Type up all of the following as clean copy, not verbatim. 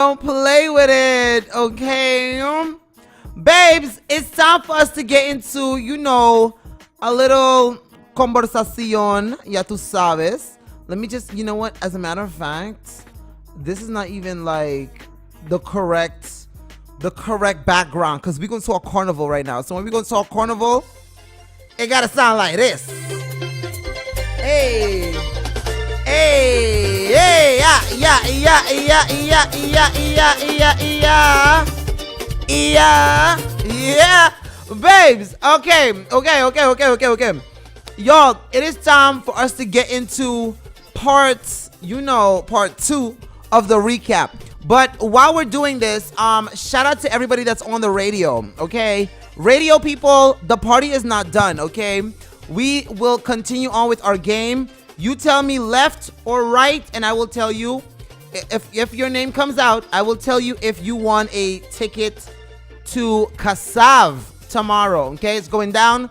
Don't play with it, okay? Babes, it's time for us to get into, a little conversación. Ya tú sabes. Let me just, you know what? As a matter of fact, this is not even like the correct background because we're going to a carnival right now. So when we go to a carnival, it gotta sound like this. Hey. Hey, hey, yeah, babes. Okay. Y'all, it is time for us to get into part 2 of the recap. But while we're doing this, shout out to everybody that's on the radio, okay? Radio people, the party is not done, okay? We will continue on with our game. You tell me left or right, and I will tell you if your name comes out. I will tell you if you won a ticket to Kasav tomorrow. Okay, it's going down.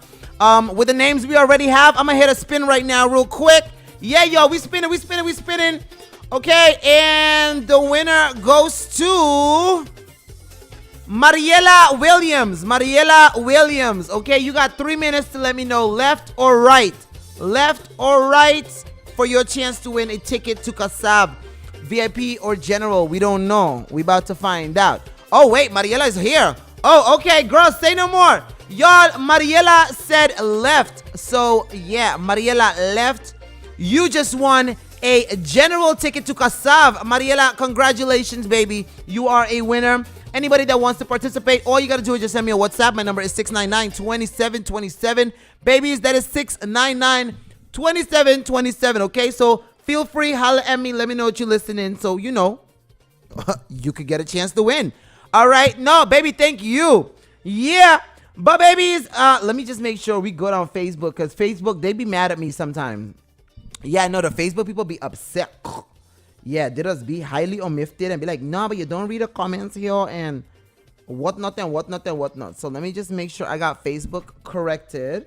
With the names we already have, I'm gonna hit a spin right now, real quick. Yeah, yo, we spinning. Okay, and the winner goes to Mariela Williams. Okay, you got 3 minutes to let me know left or right for your chance to win a ticket to Kasav, VIP or general. We don't know. We about to find out. Oh wait, Mariela is here. Oh, okay, girl, say no more. Y'all, Mariela said left. So yeah, Mariela left. You just won a general ticket to Kasav. Mariela, congratulations, baby. You are a winner. Anybody that wants to participate, all you got to do is just send me a WhatsApp. My number is 699-2727. Babies, that is 699-2727. Okay, so feel free, holla at me. Let me know what you're listening. So, you could get a chance to win. All right. No, baby, thank you. Yeah. But, babies, let me just make sure we good on Facebook because Facebook, they be mad at me sometimes. Yeah, I know the Facebook people be upset. Yeah, they just be highly omitted and be like, no, but you don't read the comments here and whatnot. So let me just make sure I got Facebook corrected.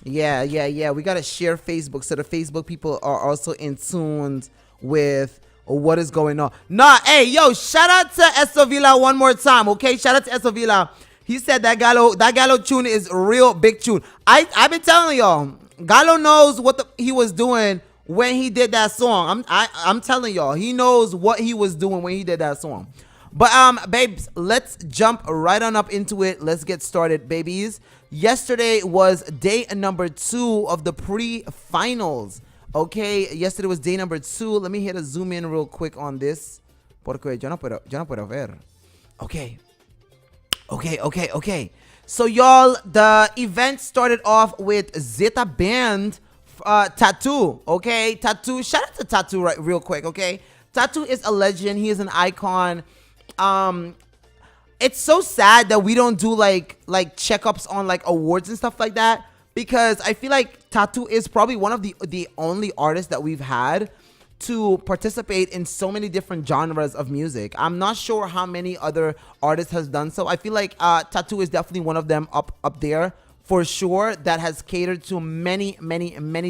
Yeah. We got to share Facebook so the Facebook people are also in tune with what is going on. Nah, hey, yo, shout out to Esovila one more time, okay? Shout out to Esovila. He said that Gallo tune is real big tune. I've been telling y'all, Gallo knows what he was doing when he did that song. I'm telling y'all, he knows what he was doing when he did that song. But babes, let's jump right on up into it. Let's get started, babies. Yesterday was day number 2 of the pre-finals. Okay, yesterday was day number 2. Let me hit a zoom in real quick on this. Porque yo no puedo ver. Okay. So y'all, the event started off with Zeta Band. Tattoo, okay? Tattoo, shout out to Tattoo real quick, okay? Tattoo is a legend. He is an icon. It's so sad that we don't do like checkups on like awards and stuff like that because I feel like Tattoo is probably one of the only artists that we've had to participate in so many different genres of music. I'm not sure how many other artists has done so. I feel like Tattoo is definitely one of them up there for sure, that has catered to many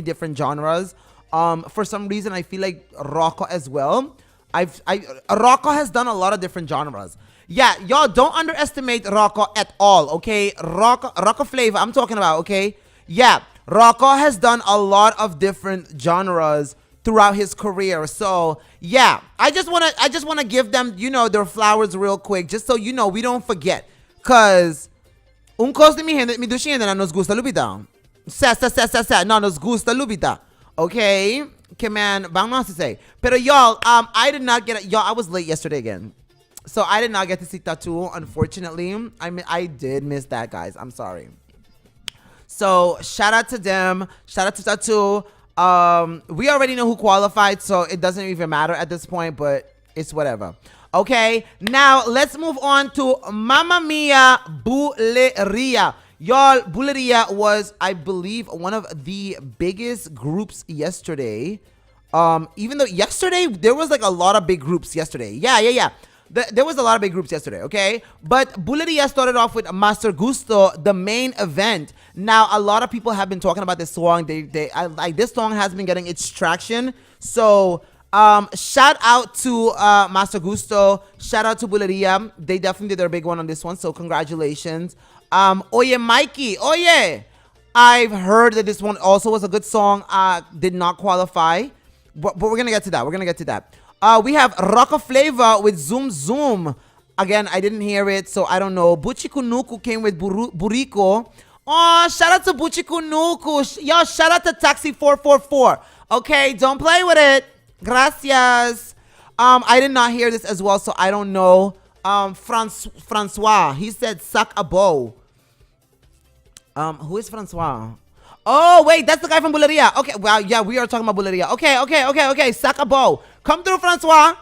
different genres. For some reason, I feel like Rocco as well. Rocco has done a lot of different genres. Yeah, y'all don't underestimate Rocco at all, okay? Rocco Flavor, I'm talking about, okay? Yeah, Rocco has done a lot of different genres throughout his career. So yeah, I just wanna give them, their flowers real quick, just so we don't forget, cause un cos de mi gente nos gusta Lupita. No, nos gusta Lupita. Okay? Que man, vamos a say. Pero y'all, I did not get it. Y'all, I was late yesterday again. So I did not get to see Tattoo, unfortunately. I did miss that, guys. I'm sorry. So shout out to them. Shout out to Tattoo. We already know who qualified, so it doesn't even matter at this point, but it's whatever. Okay, now let's move on to Mamma Mia Buleria. Y'all, Buleria was, I believe, one of the biggest groups yesterday. Even though yesterday, there was like a lot of big groups yesterday. Yeah. There was a lot of big groups yesterday, okay? But Buleria started off with Master Gusto, the main event. Now, a lot of people have been talking about this song. This song has been getting its traction. So Shout out to Master Gusto. Shout out to Buleria. They definitely did their big one on this one, so congratulations. Oye Mikey. Oye. I've heard that this one also was a good song. Did not qualify. But we're gonna get to that. We're gonna get to that. We have Rocka Flavor with Zoom Zoom. Again, I didn't hear it, so I don't know. Buchikunuku came with Buriko. Oh, shout out to Buchikunuku. Yo, shout out to Taxi 444. Okay, don't play with it. Gracias. I did not hear this as well, so I don't know. Francois, he said suck a bow. Who is Francois? Oh, wait, that's the guy from Buleria. Okay, well, yeah, we are talking about Buleria. Okay. Suck a bow. Come through, Francois.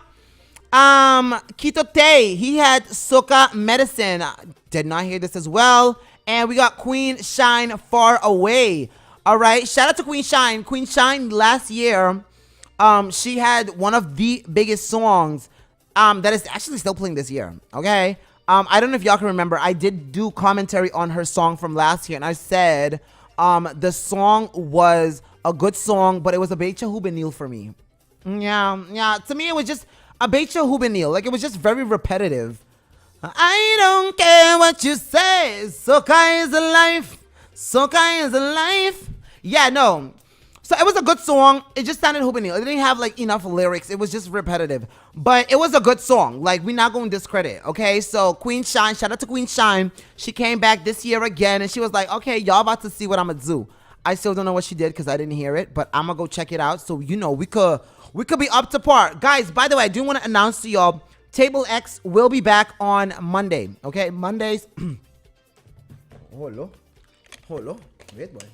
Kitote, he had Soka Medicine. Did not hear this as well. And we got Queen Shine Far Away. All right, shout out to Queen Shine. Queen Shine last year, she had one of the biggest songs that is actually still playing this year. Okay. I don't know if y'all can remember. I did do commentary on her song from last year, and I said the song was a good song, but it was a Becha Juvenil for me. Yeah. To me, it was just a Becha Juvenil. Like, it was just very repetitive. I don't care what you say. Soca is a life. Soca is a life. Yeah, no. So it was a good song. It just sounded juvenil. It didn't have like enough lyrics. It was just repetitive. But it was a good song. Like, we're not going to discredit. Okay, so Queen Shine. Shout out to Queen Shine. She came back this year again, and she was like, okay, y'all about to see what I'm going to do. I still don't know what she did because I didn't hear it, but I'm going to go check it out. So, you know, we could be up to par. Guys, by the way, I do want to announce to y'all, Table X will be back on Monday. Okay, Mondays. Hold on. Wait, boy.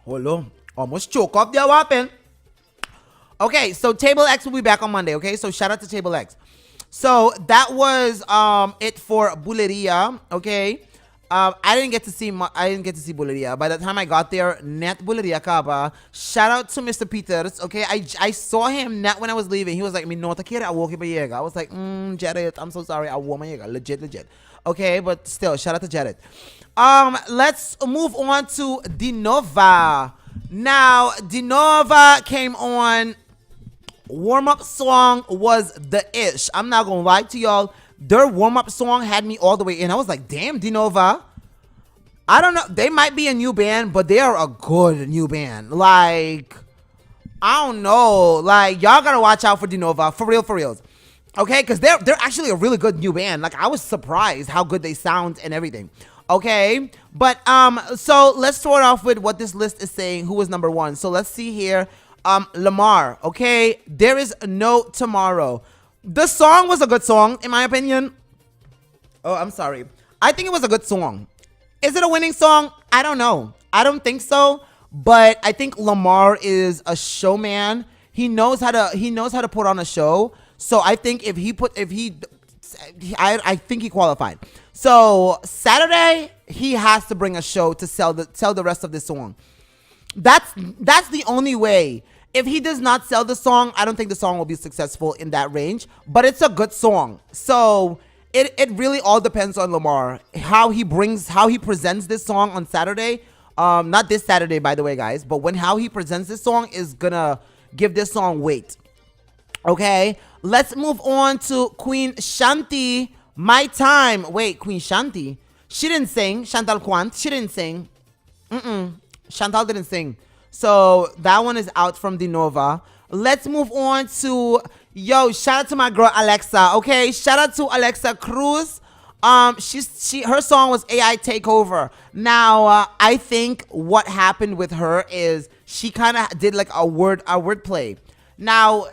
Hold on. Almost choke off their weapon. Okay, so Table X will be back on Monday. Okay, so shout out to Table X. So that was it for Buleria. Okay, I didn't get to see Buleria. By the time I got there, net Buleria Kaba. Shout out to Mr. Peters. Okay, I saw him net when I was leaving. He was like, "Me not a kid. I walk by I was like, Jared, I'm so sorry. I wore my legit. Okay, but still, shout out to Jared. Let's move on to Dinova. Now, Dinova came on. Warm-up song was the ish. I'm not gonna lie to y'all. Their warm-up song had me all the way in. I was like, damn, Dinova. I don't know. They might be a new band, but they are a good new band. Like, I don't know. Like, y'all gotta watch out for Dinova. For reals. Okay, because they're actually a really good new band. Like, I was surprised how good they sound and everything. Okay, but so let's start off with what this list is saying. Who was number one? So let's see here. Lamar. Okay, There Is No Tomorrow. The song was a good song, in my opinion. Oh, I'm sorry. I think it was a good song. Is it a winning song? I don't know. I don't think so. But I think Lamar is a showman. He knows how to put on a show. So I think I think he qualified. So Saturday he has to bring a show to sell the rest of this song. That's the only way. If he does not sell the song, I don't think the song will be successful in that range. But it's a good song. So it really all depends on Lamar, how he presents this song on Saturday. Not this Saturday, by the way, guys, but how he presents this song is gonna give this song weight. Okay, let's move on to Queen Shanti. My Time. Wait, Queen Shanti. She didn't sing. Chantal Quant. She didn't sing. Chantal didn't sing. So that one is out from Dinova. Let's move on to, shout out to my girl Alexa. Okay, shout out to Alexa Cruz. Her song was AI Takeover. Now, I think what happened with her is she kind of did like a word play. Now,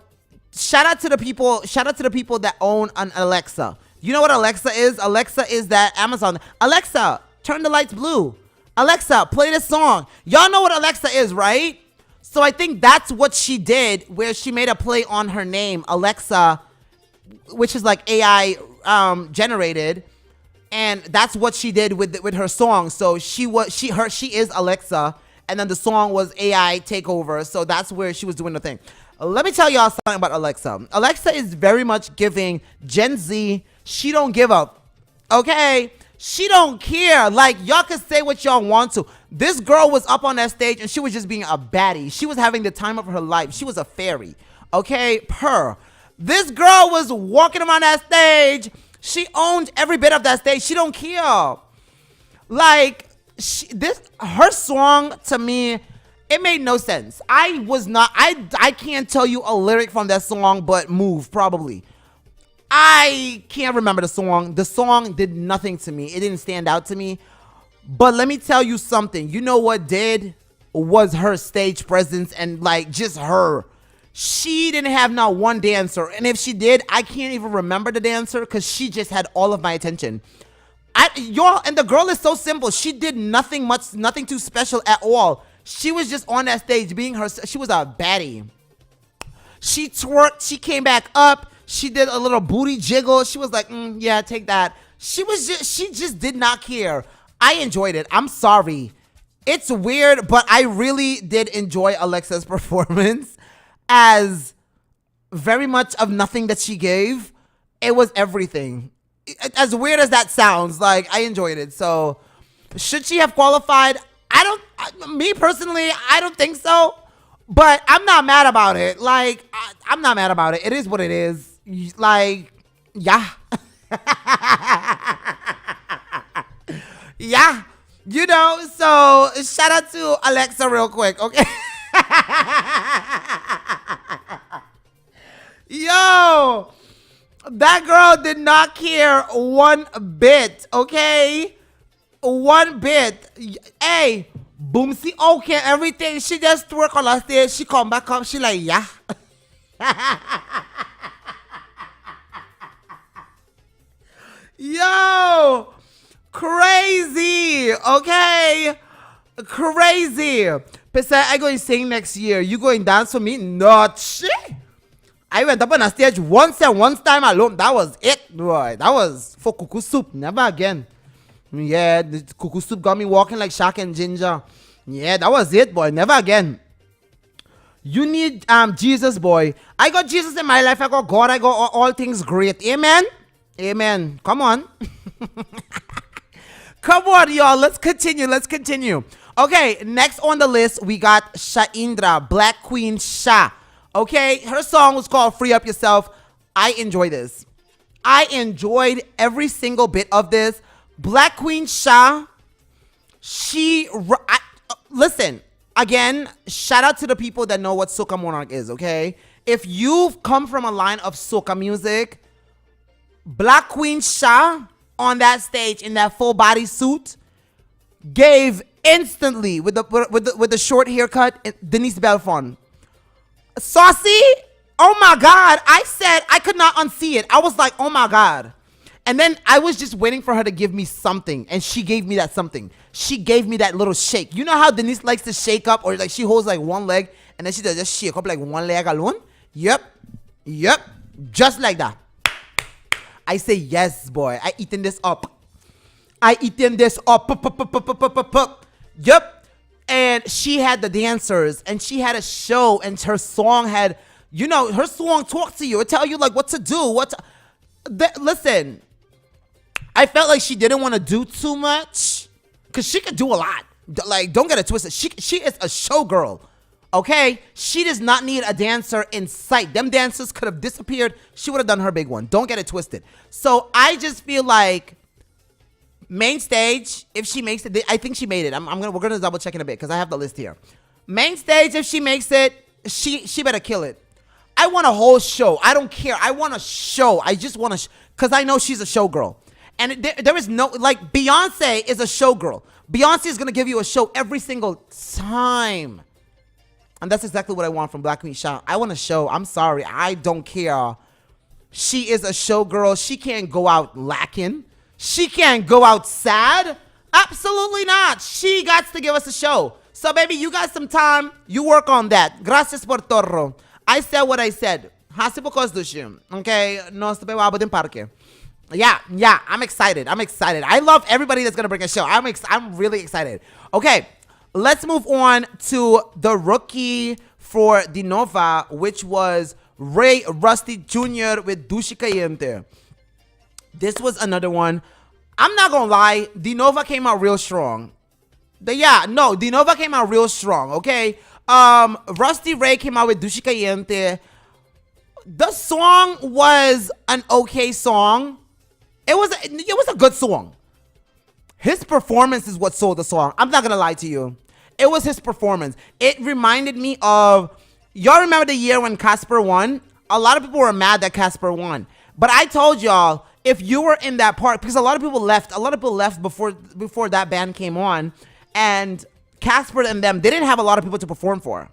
shout out to the people that own an Alexa. You know what Alexa is? Alexa is that Amazon. Alexa, turn the lights blue. Alexa, play this song. Y'all know what Alexa is, right? So I think that's what she did, where she made a play on her name, Alexa, which is like AI generated, and that's what she did with her song. So she is Alexa, and then the song was AI Takeover. So that's where she was doing the thing. Let me tell y'all something about Alexa. Alexa is very much giving Gen Z. She don't give up. Okay. She don't care. Like, y'all can say what y'all want to. This girl was up on that stage and she was just being a baddie. She was having the time of her life. She was a fairy. Okay? This girl was walking around that stage. She owned every bit of that stage. She don't care. Like, her song to me, it made no sense. I can't tell you a lyric from that song, but Move, probably. I can't remember the song. The song did nothing to me. It didn't stand out to me. But let me tell you something. You know what did? Was her stage presence and like just her. She didn't have not one dancer. And if she did, I can't even remember the dancer because she just had all of my attention. And the girl is so simple. She did nothing too special at all. She was just on that stage being her. She was a baddie. She twerked. She came back up. She did a little booty jiggle. She was like, yeah, take that. She just did not care. I enjoyed it. I'm sorry. It's weird, but I really did enjoy Alexa's performance as very much of nothing that she gave. It was everything. As weird as that sounds, like, I enjoyed it. So, should she have qualified? Me personally, I don't think so. But I'm not mad about it. Like, I'm not mad about it. It is what it is. Like, yeah. Yeah. You know, so shout out to Alexa real quick, okay? Yo, that girl did not care one bit, okay? One bit. Hey, Boomsy, okay, everything. She just twerk on her stage. She come back up. She like, yeah. Yo, crazy, okay? Crazy. But I going to sing next year. You going to dance for me? Not shit. I went up on a stage once time alone. That was it, boy. That was for Cuckoo Soup. Never again. Yeah, the Cuckoo Soup got me walking like Shaq and Ginger. Yeah, that was it, boy. Never again. You need Jesus, boy. I got Jesus in my life. I got God. I got all things great. Amen. Amen. Come on. Come on, y'all. Let's continue. Okay, next on the list, we got Shaindra, Black Queen Sha. Okay, her song was called Free Up Yourself. I enjoy this. I enjoyed every single bit of this. Black Queen Sha, listen, again, shout out to the people that know what Soca Monarch is, okay? If you've come from a line of Soca music, Black Queen Sha on that stage in that full body suit gave instantly with the short haircut. Denise Belfon, saucy. Oh my God! I said I could not unsee it. I was like, oh my God. And then I was just waiting for her to give me something, and she gave me that something. She gave me that little shake. You know how Denise likes to shake up, or like she holds like one leg and then she does just shake up like one leg alone. Yep, just like that. I say, yes, boy. I eating this up. Yep. And she had the dancers, and she had a show, and her song had, you know, her song talk to you. It tell you like what to do. Listen, I felt like she didn't want to do too much because she could do a lot. Like, don't get it twisted. She is a showgirl. Okay, she does not need a dancer in sight. Them dancers could have disappeared. She would have done her big one. Don't get it twisted. So I just feel like main stage, if she makes it, I think she made it. We're gonna double check in a bit because I have the list here. Main stage, if she makes it, she better kill it. I want a whole show. I don't care. I want a show. I just want to, because I know she's a showgirl. And there is no, like, Beyonce is a showgirl. Beyonce is gonna give you a show every single time. And that's exactly what I want from Black Queen Sha. I want a show. I'm sorry. I don't care. She is a showgirl. She can't go out lacking. She can't go out sad. Absolutely not. She got to give us a show. So, baby, you got some time. You work on that. Gracias por todo. I said what I said. Hasi po kosdushim. Okay? No se pe wabo din parque. Yeah. I'm excited. I love everybody that's going to bring a show. I'm really excited. Okay. Let's move on to the rookie for the Nova, which was Ray Rusty Jr. with Dushi Caliente. This was another one. I'm not gonna lie, Dinova came out real strong. Dinova came out real strong, okay? Rusty Ray came out with Dushi Caliente. The song was an okay song. It was a good song. His performance is what sold the song. I'm not gonna lie to you. It was his performance. It reminded me of, y'all remember the year when Casper won? A lot of people were mad that Casper won. But I told y'all, if you were in that part, because a lot of people left before that band came on, and Casper and them, they didn't have a lot of people to perform for.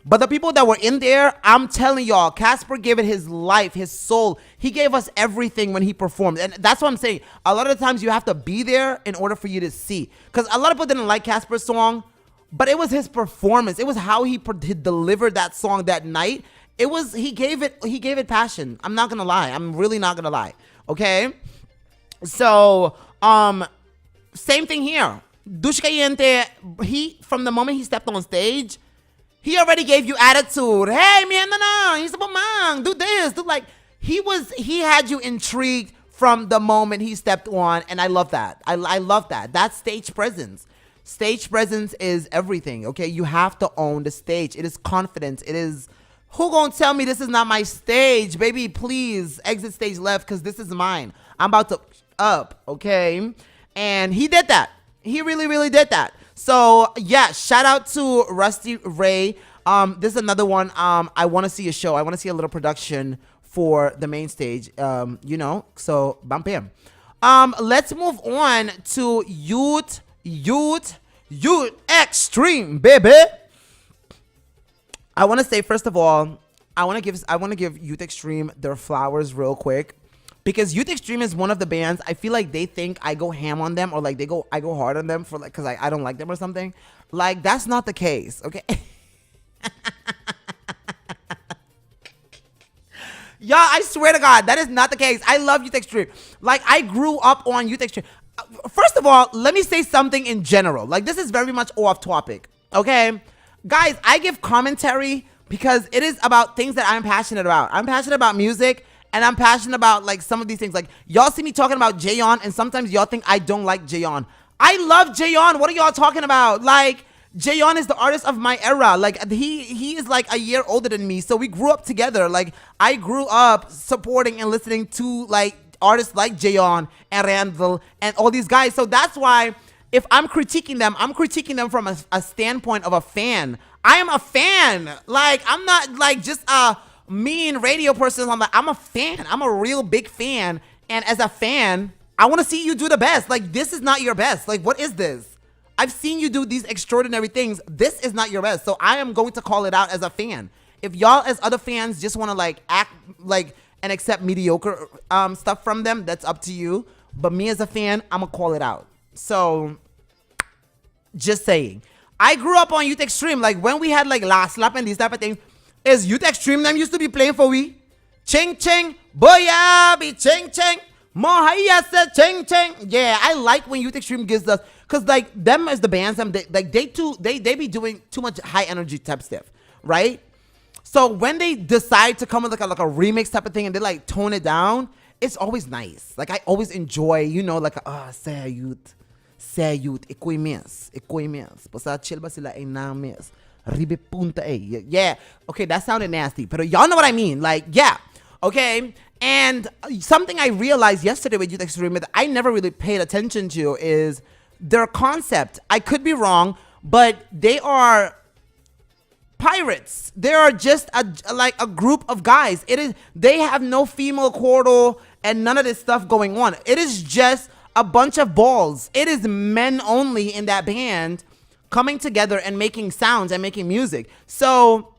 But the people that were in there, I'm telling y'all, Casper gave it his life, his soul. He gave us everything when he performed. And that's what I'm saying. A lot of the times you have to be there in order for you to see. Because a lot of people didn't like Casper's song, but it was his performance. It was how he delivered that song that night. He gave it passion. I'm not going to lie. I'm really not going to lie. Okay? So, same thing here. Dush Caliente, from the moment he stepped on stage, he already gave you attitude. Hey, he's a man. Do this. He had you intrigued from the moment he stepped on, and I love that. I love that. That's stage presence. Stage presence is everything, okay? You have to own the stage. It is confidence. It is, who gonna tell me this is not my stage? Baby, please exit stage left because this is mine. I'm about to up, okay? And he did that. He really, really did that. So yeah, shout out to Rusty Ray. This is another one. I want to see a show. I want to see a little production for the main stage. So bam bam. Let's move on to Youth Extreme, baby. I want to say, first of all, I want to give Youth Extreme their flowers real quick. Because Youth Extreme is one of the bands, I feel like they think I go ham on them, or like I go hard on them for like, because I don't like them or something. Like, that's not the case, okay? Y'all, I swear to God, that is not the case. I love Youth Extreme. Like, I grew up on Youth Extreme. First of all, let me say something in general. Like, this is very much off topic, okay? Guys, I give commentary because it is about things that I'm passionate about. I'm passionate about music. And I'm passionate about, like, some of these things. Like, y'all see me talking about Jayon, and sometimes y'all think I don't like Jayon. I love Jayon. What are y'all talking about? Like, Jayon is the artist of my era. Like, he is, like, a year older than me. So we grew up together. Like, I grew up supporting and listening to, like, artists like Jayon and Randall and all these guys. So that's why if I'm critiquing them from a standpoint of a fan. I am a fan. Like, I'm not, like, just a mean radio person. I'm a fan. I'm a real big fan. And as a fan, I want to see you do the best. Like, this is not your best. Like, what is this? I've seen you do these extraordinary things. This is not your best. So I am going to call it out as a fan. If y'all as other fans just want to like act like and accept mediocre stuff from them, that's up to you. But me as a fan, I'm gonna call it out. So just saying. I grew up on Youth Extreme. Like, when we had like Last Lap and these type of things, is Youth Extreme them used to be playing for we. Ching ching, boya be ching ching, mohaya se ching ching. Yeah, I like when Youth Extreme gives us, cause like them as the bands, they be doing too much high energy type stuff, right? So when they decide to come with like a remix type of thing and they like tone it down, it's always nice. Like, I always enjoy, like say youth, ikoy mes, posa chilba sila ay na mes. Ribe punta eh. Yeah. Okay, that sounded nasty. But y'all know what I mean. Like, yeah. Okay. And something I realized yesterday with Youth Extreme that I never really paid attention to is their concept. I could be wrong, but they are pirates. They are just a group of guys. They have no female chortle and none of this stuff going on. It is just a bunch of balls. It is men only in that band, coming together and making sounds and making music. So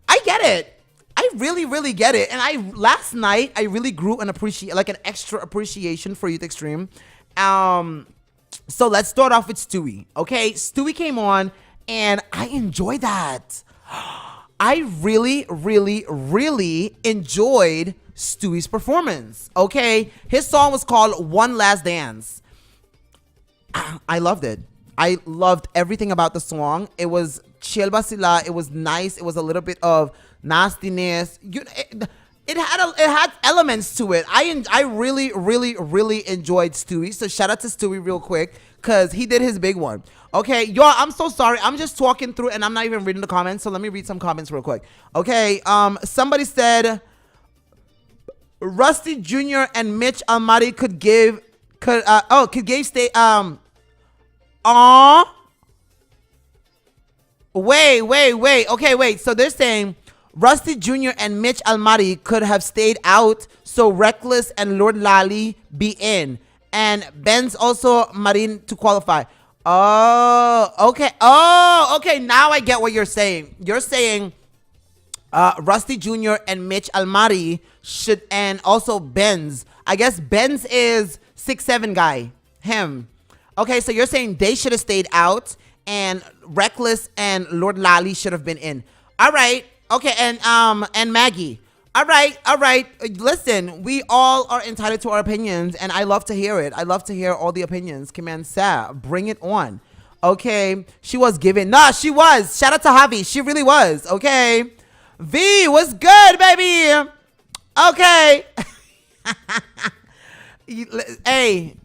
I get it. I really, really get it. And last night I really grew an extra appreciation for Youth Extreme. So let's start off with Stewie. Okay, Stewie came on and I enjoyed that. I really, really, really enjoyed Stewie's performance. Okay, his song was called One Last Dance. I loved it. I loved everything about the song. It was chill basila. It was nice. It was a little bit of nastiness. it had elements to it. I really really really enjoyed Stewie. So shout out to Stewie real quick because he did his big one. Okay, y'all, I'm so sorry. I'm just talking through and I'm not even reading the comments. So let me read some comments real quick. Okay, somebody said Rusty Jr. and Mitch Almighty could give stay aw. Wait. Okay, wait. So they're saying Rusty Jr. and Mitch Almighty could have stayed out, so Reckless and Lord Lally be in, and Ben's also Marine to qualify. Oh, okay. Oh, okay. Now I get what you're saying. You're saying Rusty Jr. and Mitch Almighty should, and also Benz. I guess Benz is 6'7" guy. Him. Okay, so you're saying they should have stayed out, and Reckless and Lord Lally should have been in. All right. Okay, and Maggie. All right. Listen, we all are entitled to our opinions, and I love to hear it. I love to hear all the opinions. Command Sa, bring it on. Okay, she was given. Nah, she was. Shout out to Javi. She really was. Okay. V, what's good, baby? Okay. Hey.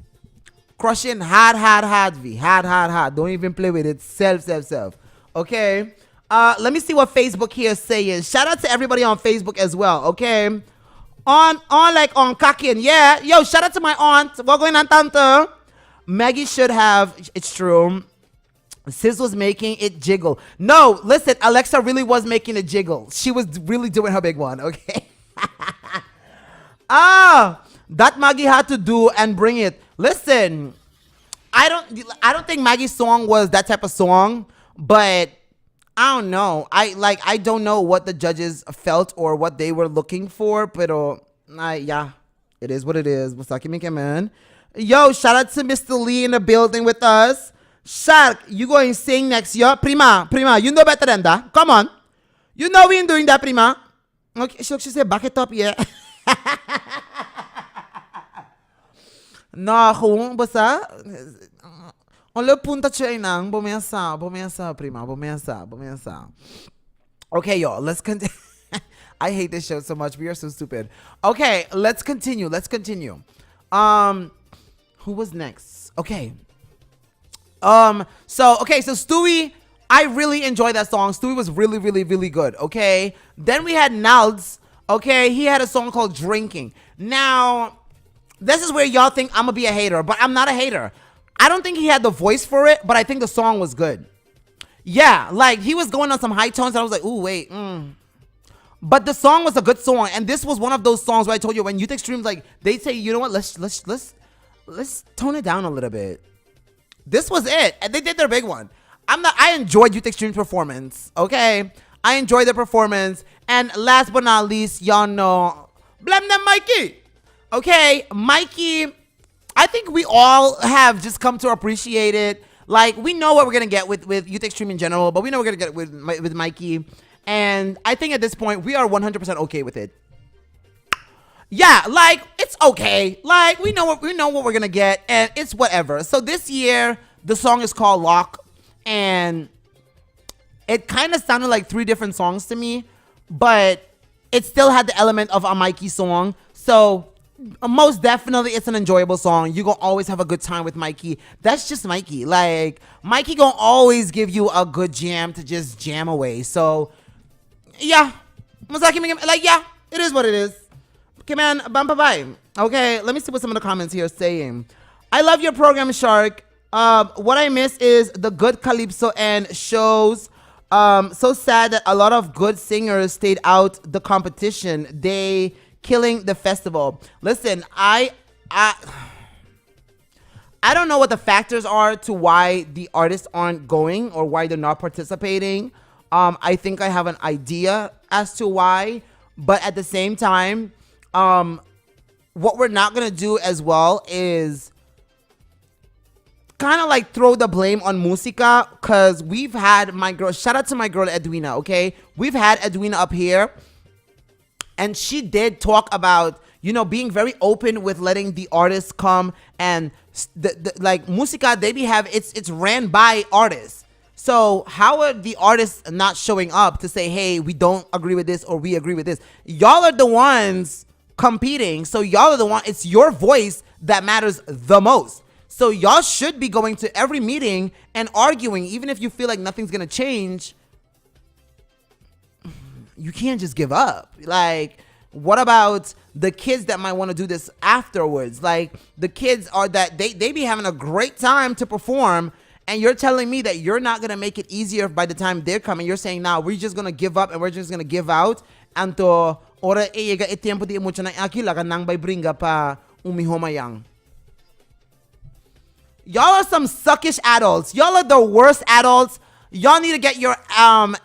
Crushing hard, V. Hard. Don't even play with it. Self. Okay. Let me see what Facebook here is saying. Shout out to everybody on Facebook as well. Okay. On Kakin. Yeah. Yo, shout out to my aunt. What's going on, Tante? Maggie should have. It's true. Sis was making it jiggle. No, listen. Alexa really was making it jiggle. She was really doing her big one. Okay. That Maggie had to do and bring it. Listen, I don't think Maggie's song was that type of song, but I don't know. I don't know what the judges felt or what they were looking for, but yeah, it is what it is. Man. Yo, shout out to Mr. Lee in the building with us. Shark, you going to sing next year? Prima, you know better than that. Come on. You know we ain't doing that, Prima. Okay, she said back it up, yeah. No, gewoon basta. Only punta siya inang bumiasa, prima, bumiasa. Okay, y'all, let's continue. I hate this show so much. We are so stupid. Okay, let's continue. Who was next? Okay. So Stewie, I really enjoyed that song. Stewie was really, really, really good. Okay. Then we had Nalds. Okay, he had a song called Drinking. Now, this is where y'all think I'm gonna be a hater, but I'm not a hater. I don't think he had the voice for it, but I think the song was good. Yeah, like he was going on some high tones, and I was like, ooh, wait. But the song was a good song, and this was one of those songs where I told you when Youth Extremes, like they say, you know what? Let's tone it down a little bit. This was it, and they did their big one. I enjoyed Youth Extreme's performance. Okay, I enjoyed their performance, and last but not least, y'all know, blame them, Mikey. Okay, Mikey, I think we all have just come to appreciate it. Like, we know what we're going to get with Youth Extreme in general, but we know we're going to get with Mikey. And I think at this point, we are 100% okay with it. Yeah, like, it's okay. Like, we know what we're going to get, and it's whatever. So this year, the song is called Lock, and it kind of sounded like 3 different songs to me, but it still had the element of a Mikey song. So most definitely it's an enjoyable song. You gonna always have a good time with Mikey. That's just Mikey. Like, Mikey gonna always give you a good jam to just jam away. So yeah, like, yeah, it is what it is. Okay, man, bye. Okay, let me see what some of the comments here are saying. I love your program, Shark. What I miss is the good calypso and shows. So sad that a lot of good singers stayed out the competition. They killing the festival. Listen, I don't know what the factors are to why the artists aren't going or why they're not participating. I think I have an idea as to why, but at the same time, what we're not gonna do as well is kind of like throw the blame on Musica, because we've had my girl, shout out to my girl Edwina, okay? We've had Edwina up here, and she did talk about, you know, being very open with letting the artists come, and like Musica, they be have it's ran by artists. So how are the artists not showing up to say, hey, we don't agree with this or we agree with this? Y'all are the ones competing. So y'all are the one. It's your voice that matters the most. So y'all should be going to every meeting and arguing, even if you feel like nothing's going to change. You can't just give up. Like, what about the kids that might want to do this afterwards? Like, the kids are that they be having a great time to perform, and you're telling me that you're not going to make it easier by the time they're coming. You're saying, nah, we're just going to give up and we're just going to give out. Anto, ora llega e tiempo di mucho na aquí la ganang bay bringa pa umihomayang. Y'all are some suckish adults. Y'all are the worst adults. Y'all need to get your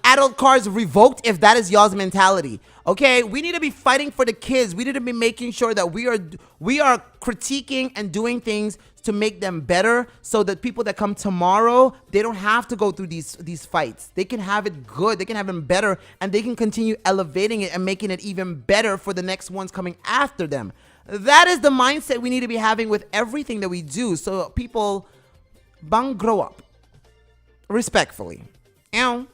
adult cards revoked if that is y'all's mentality. Okay, we need to be fighting for the kids. We need to be making sure that we are critiquing and doing things to make them better, so that people that come tomorrow, they don't have to go through these fights. They can have it good. They can have them better, and they can continue elevating it and making it even better for the next ones coming after them. That is the mindset we need to be having with everything that we do. So people, bang, grow up. Respectfully. Ow.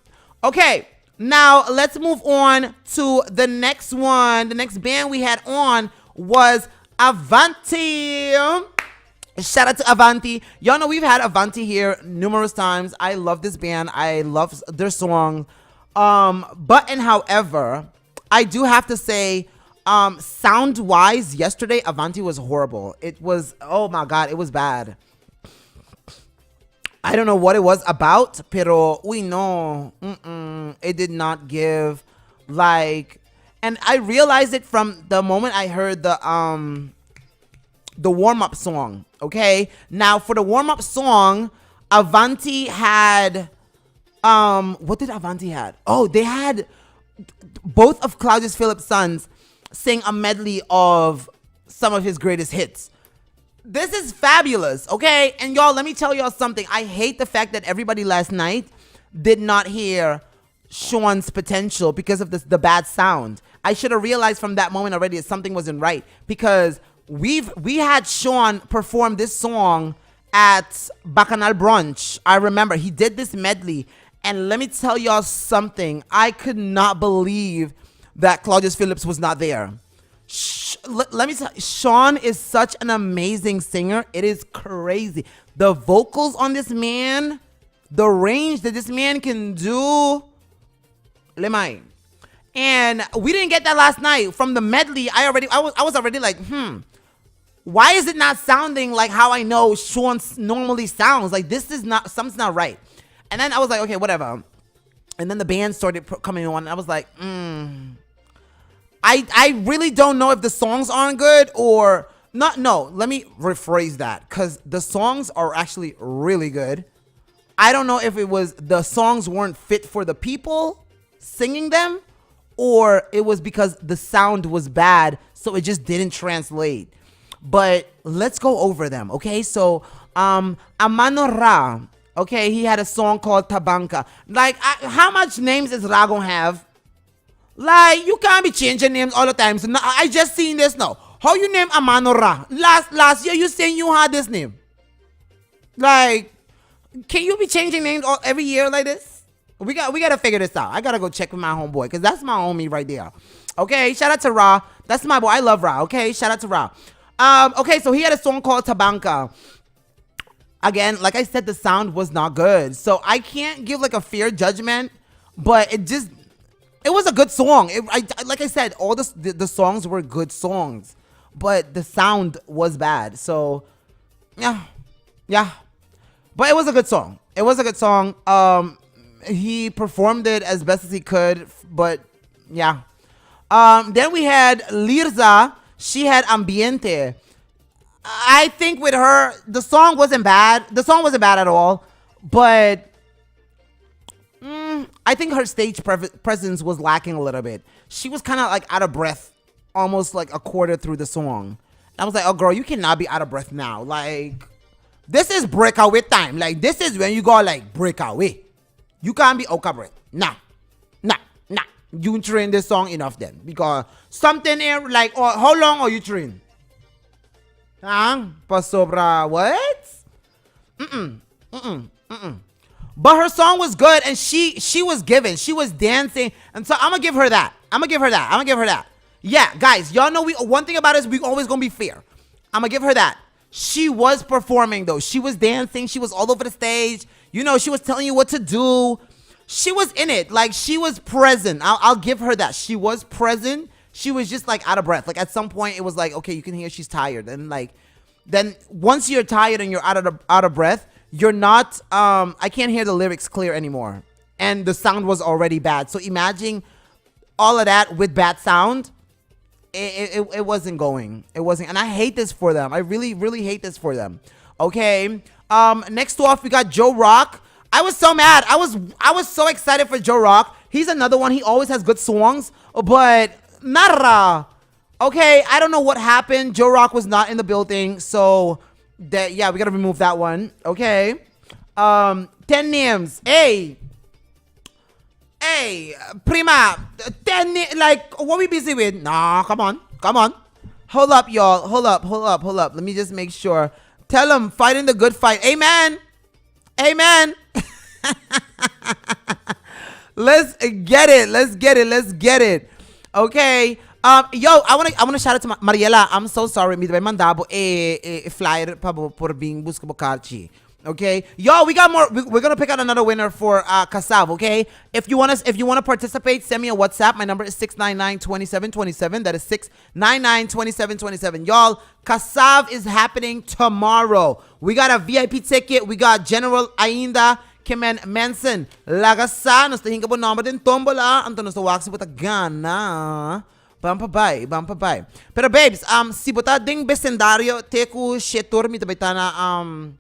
Okay, now let's move on to the next one. The next band we had on was Avanti. Shout out to Avanti. Y'all know we've had Avanti here numerous times. I love this band. I love their song. However, I do have to say, sound wise, yesterday Avanti was horrible. It was, oh my god, it was bad. I don't know what it was about, pero we know it did not give, like, and I realized it from the moment I heard the warm-up song. Okay, now for the warm-up song, Avanti had what did Avanti had? Oh, they had both of Claudius Phillips' sons sing a medley of some of his greatest hits. This is fabulous, okay? And y'all, let me tell y'all something. I hate the fact that everybody last night did not hear Sean's potential because of the bad sound. I should have realized from that moment already that something wasn't right, because we had Sean perform this song at Bacchanal Brunch. I remember he did this medley, and let me tell y'all something. I could not believe that Claudius Phillips was not there. Let me tell you, Sean is such an amazing singer. It is crazy. The vocals on this man, the range that this man can do. Lemay. And we didn't get that last night from the medley. I was already like, why is it not sounding like how I know Sean normally sounds? Like, this is not, something's not right. And then I was like, okay, whatever. And then the band started coming on, and I was like, I really don't know if the songs aren't good or not. No, let me rephrase that, because the songs are actually really good. I don't know if it was the songs weren't fit for the people singing them, or it was because the sound was bad, so it just didn't translate. But let's go over them, okay? So, Amano Ra, okay, he had a song called Tabanka. Like, how much names does Ra gonna have? Like, you can't be changing names all the time. So now, I just seen this now. How you name Amano Ra? Last year you saying you had this name. Like, can you be changing names every year like this? We gotta figure this out. I gotta go check with my homeboy, because that's my homie right there. Okay, shout out to Ra. That's my boy. I love Ra. Okay, shout out to Ra. Okay, so he had a song called Tabanka. Again, like I said, the sound was not good, so I can't give like a fair judgment, but it was a good song. Like I said, all the songs were good songs, but the sound was bad. So, yeah. But it was a good song. It was a good song. He performed it as best as he could, but yeah. Then we had Lirza. She had Ambiente. I think with her, the song wasn't bad. The song wasn't bad at all, but I think her stage presence was lacking a little bit. She was kind of like out of breath, almost like a quarter through the song. I was like, oh girl, you cannot be out of breath now. Like, this is breakaway time. Like, this is when you go like breakaway. You can't be out of breath. Nah. You train this song enough then, because something here, like, oh, how long are you train? Pasobra what? But her song was good, and she was giving. She was dancing, and so I'm gonna give her that. Yeah, guys, y'all know one thing about us, we always gonna be fair. I'm gonna give her that. She was performing though. She was dancing. She was all over the stage. You know, she was telling you what to do. She was in it. Like, she was present. I'll give her that. She was present. She was just like out of breath. Like, at some point it was like, okay, you can hear she's tired. And like, then once you're tired and you're out of breath, you're not, I can't hear the lyrics clear anymore. And the sound was already bad. So imagine all of that with bad sound. It wasn't going. It wasn't. And I hate this for them. I really, really hate this for them. Okay. Next off, we got Joe Rock. I was so mad. I was so excited for Joe Rock. He's another one. He always has good songs, but nada. Okay, I don't know what happened. Joe Rock was not in the building, so that, yeah, we gotta remove that one. Okay. 10 names. Hey, prima. 10 like, what we busy with? Nah, come on. Hold up, y'all. Hold up. Let me just make sure. Tell them, fighting the good fight. Amen. Let's get it. Okay. Yo, I wanna shout out to Mariela. I'm so sorry. Me mandabo flyer por being buscabo. Okay, yo, we got more. We're gonna pick out another winner for Kasav. Okay, if you wanna participate, send me a WhatsApp. My number is 699-2727. That is 699-2727. Y'all, Kasav is happening tomorrow. We got a VIP ticket. We got General Ainda Kimen Manson Lagasa. Nos tahinga po number din tombola. Anto nos waxi po ta gana. Bye. Pero babes, si bota ding besendario teku shetur mi tabaytana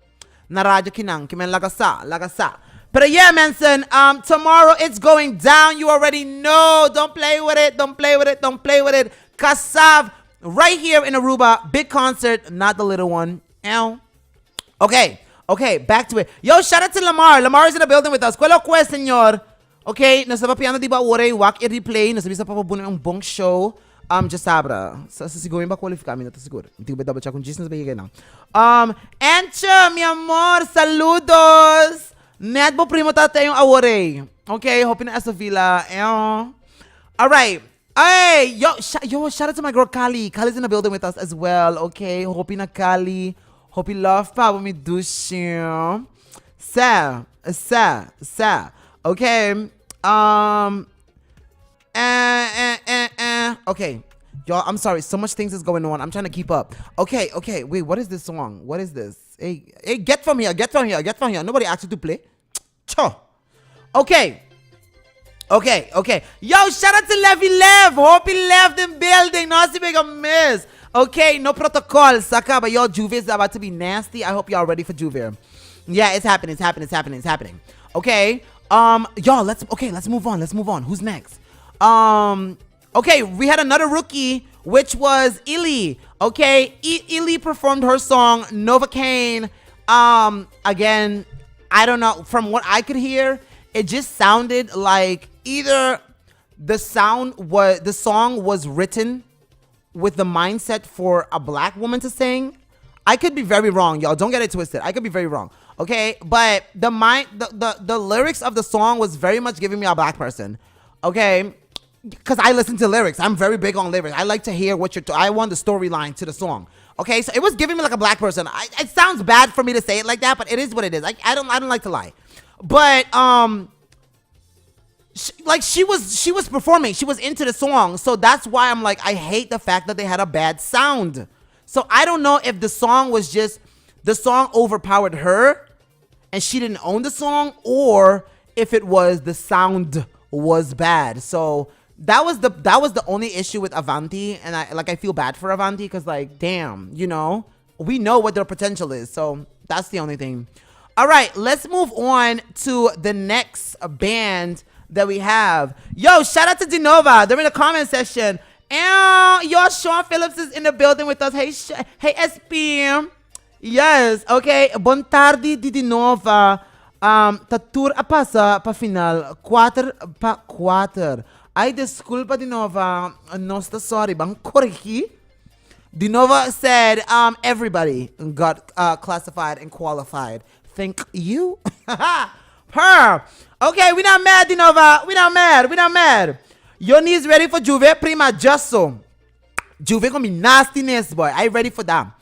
na radyo kinang kimen lagasa. But yeah, Manson, tomorrow it's going down. You already know. Don't play with it. Kasav right here in Aruba, big concert, not the little one. Ow. Okay, back to it. Yo, shout out to Lamar. Lamar is in the building with us. Kwelo kwe, senyor. Okay, nasa papiano di ba ore wak i-replay, nasa bisa papabuno ang bong show. Just sabra. Sa siguro ba qualify kami na to siguro. Hindi ko ba double check kung Jesus ba higay na. Encha, mi amor, saludos. Net bo primo tate yung awore. Okay, hoping na sa villa. All right. Hey, yo, shout out to my girl Kali. Kali's in the building with us as well. Okay, hoping na Kali. Hope you love pa me do shim. Sa. Okay. Okay. Y'all, I'm sorry. So much things is going on. I'm trying to keep up. Okay. Wait, what is this song? What is this? Hey, get from here. Nobody asked you to play. Cho. Okay. Yo, shout out to Levy Lev. Hope he left the building. No, see big a miss. Okay, no protocol. Saka, but y'all, Juve is about to be nasty. I hope y'all ready for Juve. Yeah, it's happening. Okay. Y'all, let's move on. Who's next? Okay, we had another rookie, which was Illy. Okay, Illy performed her song Novocaine. Again, I don't know. From what I could hear, it just sounded like either the song was written with the mindset for a black woman to sing. I could be very wrong, y'all. Don't get it twisted. I could be very wrong. Okay, but the lyrics of the song was very much giving me a black person. Okay, because I listen to lyrics. I'm very big on lyrics. I like to hear what I want the storyline to the song. Okay, so it was giving me like a black person. It sounds bad for me to say it like that, but it is what it is. I don't like to lie. But she was performing. She was into the song, so that's why I'm like, I hate the fact that they had a bad sound. So I don't know if the song was just the song overpowered her and she didn't own the song, or if it was the sound was bad. So that was the only issue with Avanti, and I feel bad for Avanti because, like, damn, you know, we know what their potential is. So that's the only thing. All right, let's move on to the next band that we have. Yo, shout out to Dinova. They're in the comment section. Yo, Sean Phillips is in the building with us. Hey, SP. Yes, okay. Bon tardi di Dinova. Tatur apasa pa final. Quarter. Ay, desculpa Dinova. Nosta sorry. Bang korhi. Dinova said, everybody got classified and qualified. Thank you. Her. Okay, we not mad, Dinova. We not mad. We not mad. Your knees ready for Juve? Prima, just so. Juve gonna be nastiness, boy. I ready for that.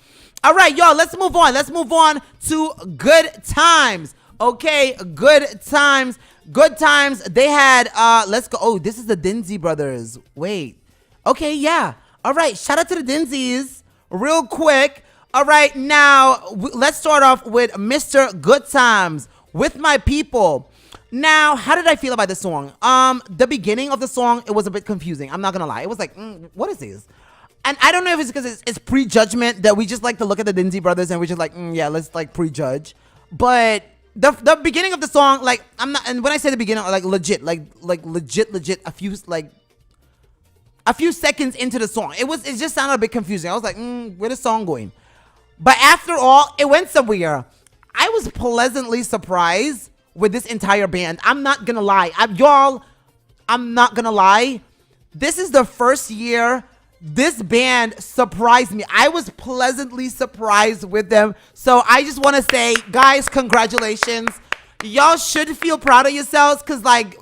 All right, y'all, let's move on. Let's move on to Good Times. Okay, Good Times. Good Times. They had, let's go. Oh, this is the Dinzy brothers. Wait. Okay, yeah. All right, shout out to the Dinzys. Real quick. All right, now, let's start off with Mr. Good Times, With My People. Now, how did I feel about this song? The beginning of the song, it was a bit confusing. I'm not gonna lie. It was like, what is this? And I don't know if it's because it's prejudgment that we just like to look at the Dinzy brothers and we're just like, yeah, let's like prejudge. But the beginning of the song, like, I'm not, and when I say the beginning, like legit, legit, a few seconds into the song, it just sounded a bit confusing. I was like, where's the song going? But after all, it went somewhere. I was pleasantly surprised with this entire band. I'm not gonna lie. I'm not gonna lie. This is the first year this band surprised me. I was pleasantly surprised with them. So I just want to say, guys, congratulations. Y'all should feel proud of yourselves because, like,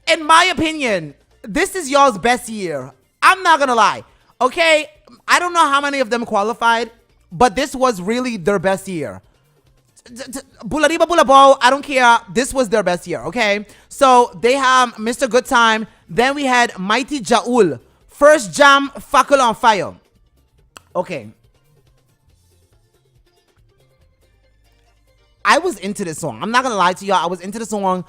in my opinion, this is y'all's best year. I'm not going to lie. Okay? I don't know how many of them qualified, but this was really their best year. Bulariba Bulabo, I don't care. This was their best year, okay? So they have Mr. Good Time. Then we had Mighty Jaul. First jam, Fackel on Fire. Okay. I was into this song. I'm not gonna lie to y'all. I was into the song.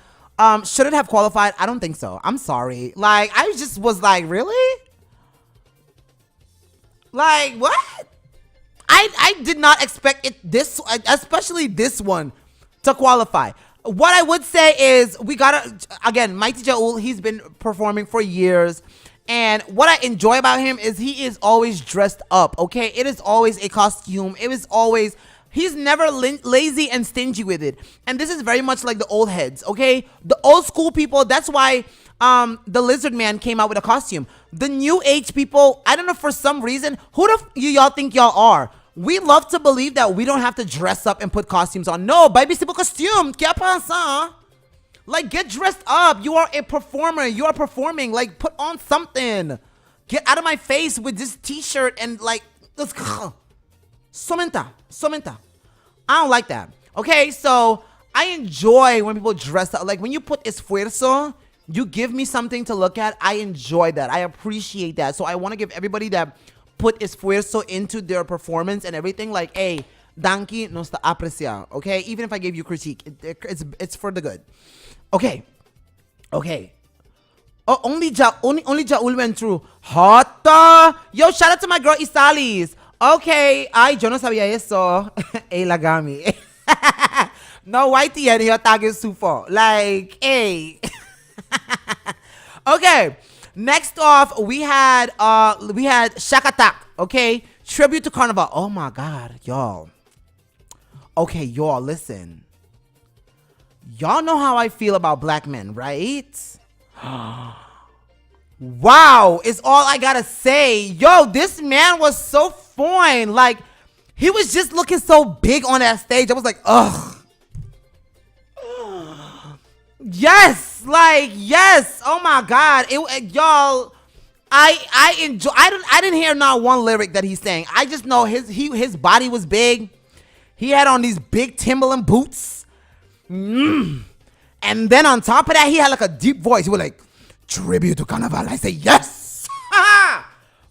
Should it have qualified? I don't think so. I'm sorry. Like, I just was like, really? Like, what? I did not expect especially this one, to qualify. What I would say is we gotta, again, Mighty Jaul, he's been performing for years. And what I enjoy about him is he is always dressed up, okay? It is always a costume. It is always, he's never lazy and stingy with it. And this is very much like the old heads, okay? The old school people, that's why the Lizard Man came out with a costume. The new age people, I don't know, for some reason, who the y'all think y'all are? We love to believe that we don't have to dress up and put costumes on. No, baby, simple costume. ¿Qué pasa? Like, get dressed up. You are a performer. You are performing. Like, put on something. Get out of my face with this t-shirt and, like, somenta. I don't like that. Okay, so I enjoy when people dress up. Like, when you put esfuerzo, you give me something to look at. I enjoy that. I appreciate that. So I want to give everybody that put esfuerzo into their performance and everything, like, hey, danke, nos está apreciar. Okay, even if I gave you critique, it's for the good. Okay. Oh, only Jaul went through. Hota! Yo, shout out to my girl Isalis. Okay. Ay, yo no sabía eso. Ey, la gami. No whitey and your tag is super. Like, hey. Okay. Next off, we had Shack Attack. Okay. Tribute to Carnival. Oh my God, y'all. Okay, y'all, listen. Y'all know how I feel about black men, right? Wow, is all I gotta say. Yo, this man was so fine. Like, he was just looking so big on that stage. I was like, ugh. Yes, like, yes. Oh my God. Y'all, I enjoy. I didn't hear not one lyric that he sang. I just know his body was big. He had on these big Timberland boots. And then on top of that, he had like a deep voice. He was like, tribute to Carnival. I say, yes.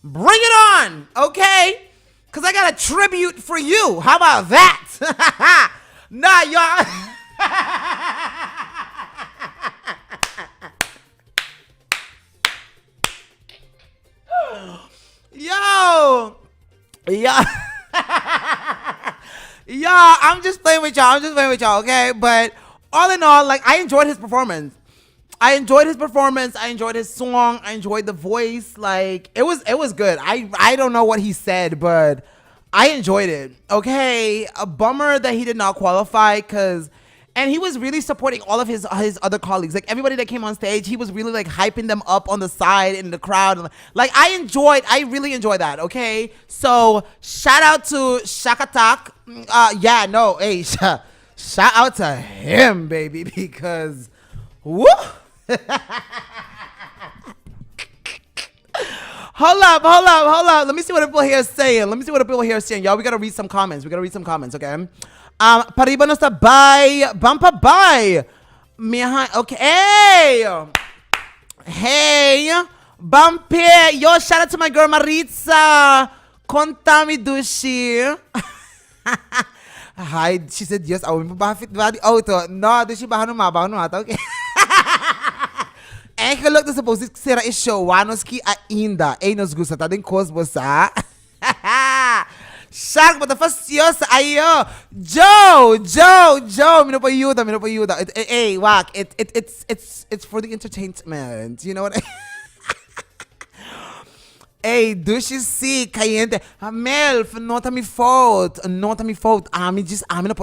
Bring it on. Okay. Because I got a tribute for you. How about that? Nah, y'all. Yo. Yeah, I'm just playing with y'all, okay? But all in all, like, I enjoyed his performance. I enjoyed his song. I enjoyed the voice. Like, it was good. I don't know what he said, but I enjoyed it. Okay, a bummer that he did not qualify and he was really supporting all of his other colleagues. Like, everybody that came on stage, he was really like hyping them up on the side in the crowd. Like, I really enjoyed that. Okay, so shout out to Shack Attack. Shout Shout out to him, baby, because woo. Hold up. Let me see what people here are saying. Y'all, we gotta read some comments. Okay. Pariba no está bye. Bumpa bye. Okay. Hey. Bumpy. Yo, shout out to my girl Maritza. Contami Dushi. Hi. She said yes. I will be auto. No, Dushi bahano. Okay. Eigenlijk is supposed to say is show wanoski ainda. Ei nos gusta tá den cos bossa. Shark, but the first years ayo. Joe, me no payuda. Hey, wak. It's for the entertainment. You know what? Hey, dushi si caliente. Mel, not me fault. I'm not por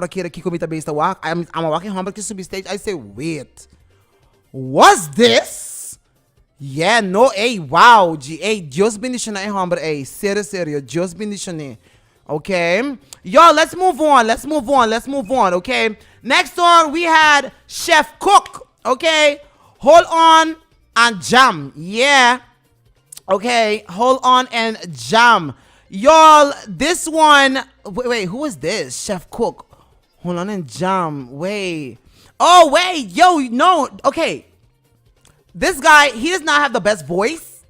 aqui comita base the walk. I'm walking home back to be stage. I say, wait. What's this? Yeah, no, hey, wow, hey, Dios bendicioné, hombre, hey, serio, Dios bendicioné. Okay, yo, let's move on, okay? Next one, we had Chef Cook, okay? Hold on and jam, yeah. Okay, hold on and jam. Y'all, this one, wait, who is this? Chef Cook. Hold on and jam, wait. Oh, wait, yo, no, okay. This guy, he does not have the best voice,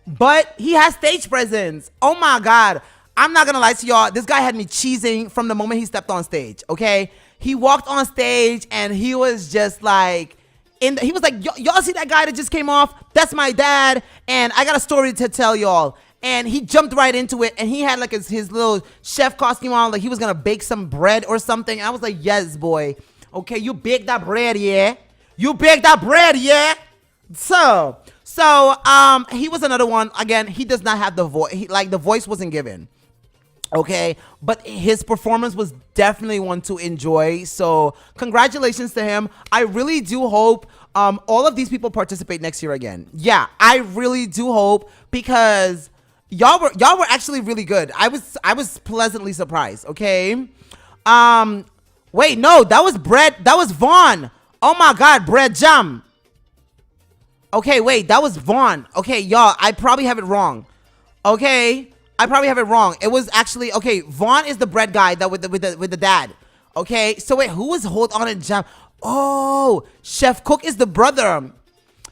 but he has stage presence. Oh my God. I'm not gonna lie to y'all. This guy had me cheesing from the moment he stepped on stage, okay? He walked on stage and he was just like, he was like, y'all see that guy that just came off? That's my dad, and I got a story to tell y'all. And he jumped right into it, and he had like his little chef costume on, like he was gonna bake some bread or something. And I was like, yes, boy. Okay, you bake that bread, yeah? So, he was another one. Again, he does not have the voice. Like, the voice wasn't given. Okay, but his performance was definitely one to enjoy. So, congratulations to him. I really do hope all of these people participate next year again. Yeah, I really do hope, because y'all were actually really good. I was pleasantly surprised. Okay. Wait, no, that was Brett. That was Vaughn. Oh my God, Brett Jam. Okay, wait, that was Vaughn. Okay, y'all, I probably have it wrong. Okay, it was actually, okay, Vaughn is the bread guy that with the dad. Okay, so wait, who was Hold On and Jam? Oh, Chef Cook is the brother.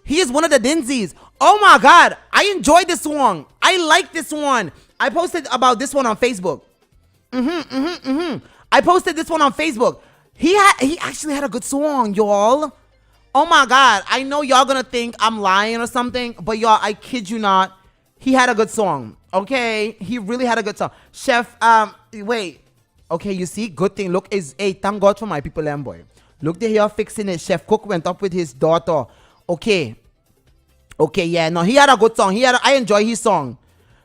He is one of the Dinsies. Oh my God, I enjoyed this song. I like this one. I posted about this one on Facebook. I posted this one on Facebook. He actually had a good song, y'all. Oh my God, I know y'all gonna think I'm lying or something, but y'all, I kid you not, he had a good song. Okay, he really had a good song. Chef, wait. Okay, you see, good thing. Look, hey, thank God for my people, boy. Look, they here fixing it. Chef Cook went up with his daughter. Okay, yeah, no, he had a good song. I enjoy his song.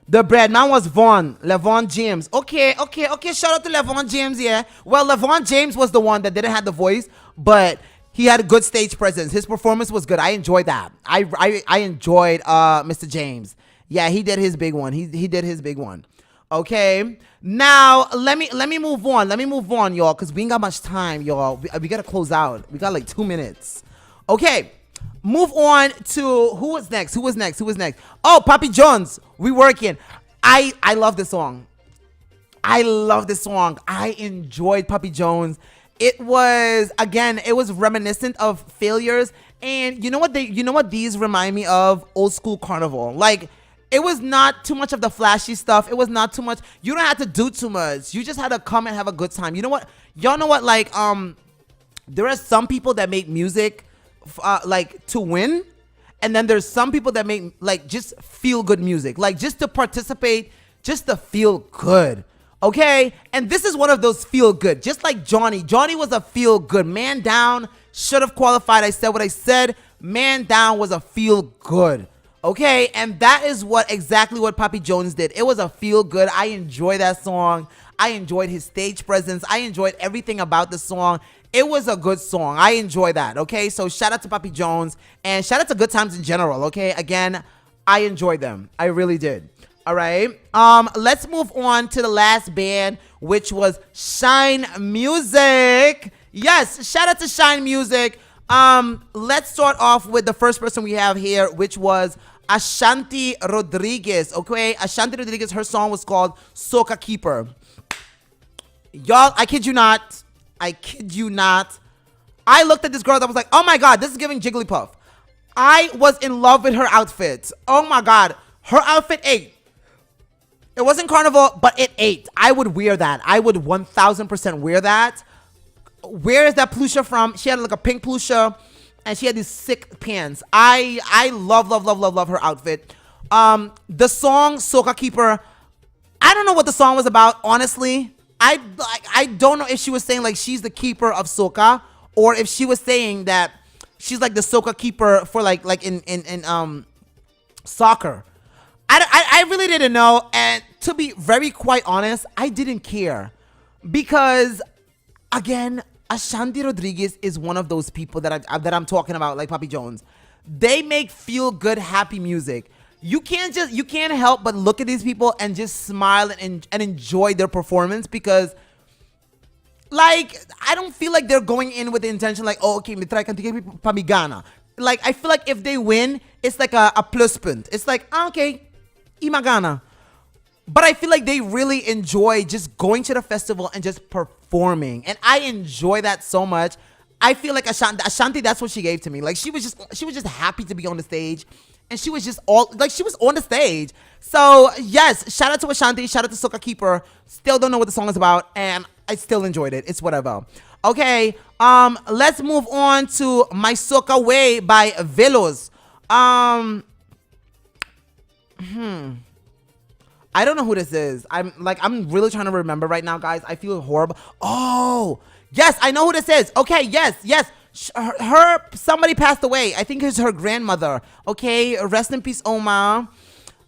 The bread man was LeVon James. Okay. Shout out to LeVon James, yeah. Well, LeVon James was the one that didn't have the voice, but he had a good stage presence. His performance was good. I enjoyed that. I enjoyed Mr. James. Yeah, he did his big one. He did his big one. Okay. Now let me move on, y'all, because we ain't got much time, y'all. We gotta close out. We got like 2 minutes. Okay. Move on to who was next? Oh, Papi Jones. We working. I love this song. I enjoyed Papi Jones. It was reminiscent of Failures. And you know what these remind me of? Old school Carnival. Like, it was not too much of the flashy stuff. It was not too much. You don't have to do too much. You just had to come and have a good time. You know what? Y'all know what? Like, there are some people that make music like to win, and then there's some people that make like just feel good music, like just to participate, just to feel good. Okay, and this is one of those feel good, just like Johnny was a feel good. Man Down should have qualified. I said what I said. Man Down was a feel good. Okay, and that is exactly what Papi Jones did. It was a feel good. I enjoy that song. I enjoyed his stage presence. I enjoyed everything about the song. It was a good song. I enjoy that. Okay, so shout out to Papi Jones and shout out to Good Times in general. Okay, again, I enjoyed them. I really did. All right. Let's move on to the last band, which was Shine Music. Yes, shout out to Shine Music. Let's start off with the first person we have here, which was Ashanti Rodriguez. Okay, Ashanti Rodriguez. Her song was called "Soca Keeper." Y'all, I kid you not. I kid you not. I looked at this girl that was like, oh my god, this is giving Jigglypuff. I was in love with her outfit. Oh my god, her outfit ate. It wasn't carnival, but it ate. I would wear that. I would 1000% wear that. Where is that plushie from? She had like a pink plushie, and she had these sick pants. I love her outfit. The song "Soca Keeper." I don't know what the song was about, honestly. I don't know if she was saying like she's the keeper of soca, or if she was saying that she's like the soca keeper for like in soccer. I really didn't know, and to be very quite honest, I didn't care because again, Ashanti Rodriguez is one of those people that I'm talking about, like Papi Jones. They make feel good, happy music. You can't help but look at these people and just smile and enjoy their performance, because like I don't feel like they're going in with the intention like, oh, okay, me try cantar para mi gana. Like I feel like if they win, it's like a plus point. It's like, okay, imagana. But I feel like they really enjoy just going to the festival and just performing, and I enjoy that so much. I feel like Ashanti, that's what she gave to me. Like she was just happy to be on the stage. And she was just she was on the stage. So yes, shout out to Ashanti, shout out to Soca Keeper. Still don't know what the song is about, and I still enjoyed it. It's whatever. Okay, let's move on to My Soca Way by Velos. I don't know who this is. I'm really trying to remember right now, guys. I feel horrible. Oh, yes, I know who this is. Okay, yes. Somebody passed away. I think it's her grandmother. Okay, rest in peace, Oma.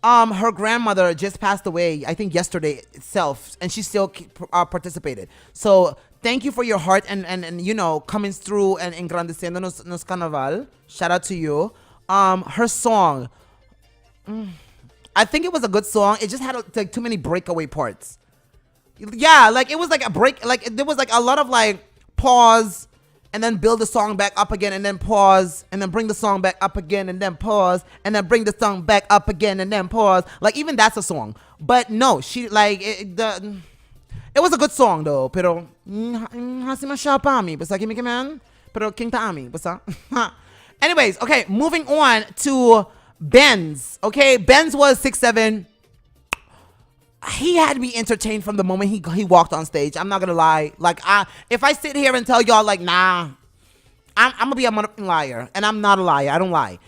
Her grandmother just passed away, I think yesterday itself, and she still participated. So thank you for your heart and you know, coming through and engrandeciendo nos carnaval. Shout out to you. Her song, I think it was a good song. It just had like too many breakaway parts. Yeah, like it was like a break, like there was like a lot of like pause, and then build the song back up again, and then pause, and then bring the song back up again, and then pause, and then bring the song back up again, and then pause. Like even that's a song. But no, she like it was a good song though. Pero hasi mashapami, basta kimi man. Pero king taami, basta. Anyways, okay, moving on to Benz. Okay, Benz was 6'7". He had me entertained from the moment he walked on stage. I'm not gonna lie. Like if I sit here and tell y'all like, nah, I'm gonna be a motherfucking liar, and I'm not a liar. I don't lie.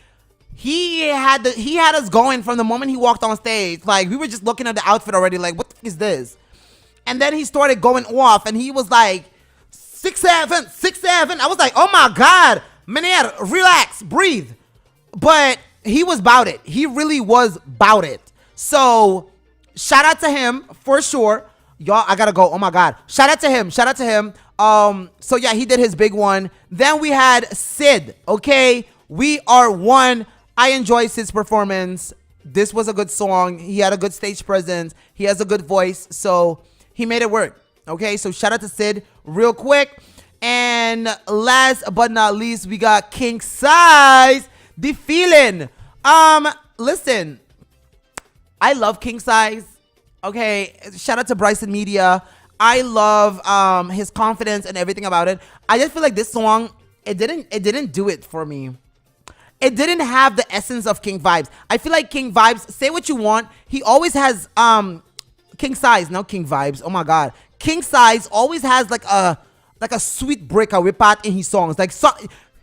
He had us going from the moment he walked on stage. Like we were just looking at the outfit already. Like what the fuck is this? And then he started going off, and he was like 6'7", 6'7". I was like, oh my god, meneer, relax, breathe. But he was about it. He really was about it. So shout out to him for sure. Y'all, I gotta go. Oh my god. Shout out to him. So yeah, he did his big one. Then we had Sid. Okay, We Are One. I enjoyed Sid's performance. This was a good song. He had a good stage presence. He has a good voice, so he made it work. Okay, so shout out to Sid real quick. And last but not least, we got King Size, The Feeling. Listen, I love King Size. Okay, shout out to Bryson Media. I love his confidence and everything about it. I just feel like this song, it didn't do it for me. It didn't have the essence of King Vibes. I feel like King Vibes, say what you want, he always has King Size, no King Vibes. Oh my god. King Size always has like a sweet breakaway part in his songs. Like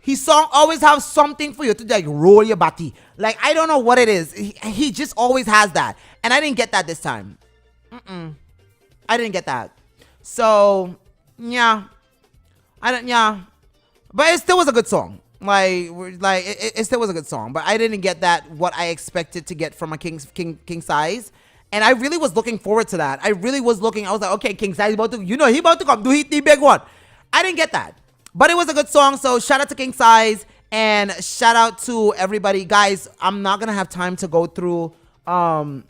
his song always have something for you to like roll your body. Like I don't know what it is. He just always has that. And I didn't get that this time. I didn't get that. So yeah. But it still was a good song. It still was a good song, but I didn't get that what I expected to get from a King Size, and I really was looking forward to that. I was like, okay, King Size about to, he about to come do the big one. I didn't get that, but it was a good song. So shout out to King Size and shout out to everybody, guys. I'm not gonna have time to go through the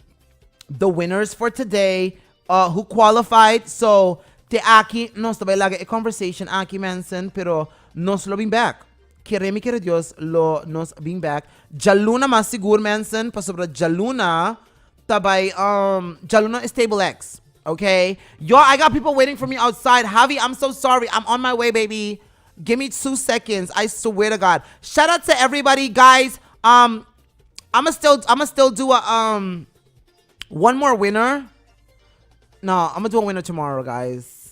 winners for today, who qualified. So te aqui, nós também laga a conversation aqui, mensen, pero nós lo bring back. Queremos que Dios lo nos bring back. Jaluna mas seguro, mensen, pa sobre Jaluna, tabay, Jaluna is table X, okay? Yo, I got people waiting for me outside. Javi, I'm so sorry. I'm on my way, baby. Give me 2 seconds. I swear to God. Shout out to everybody, guys. I'ma still do a one more winner. No, I'm gonna do a winner tomorrow, guys.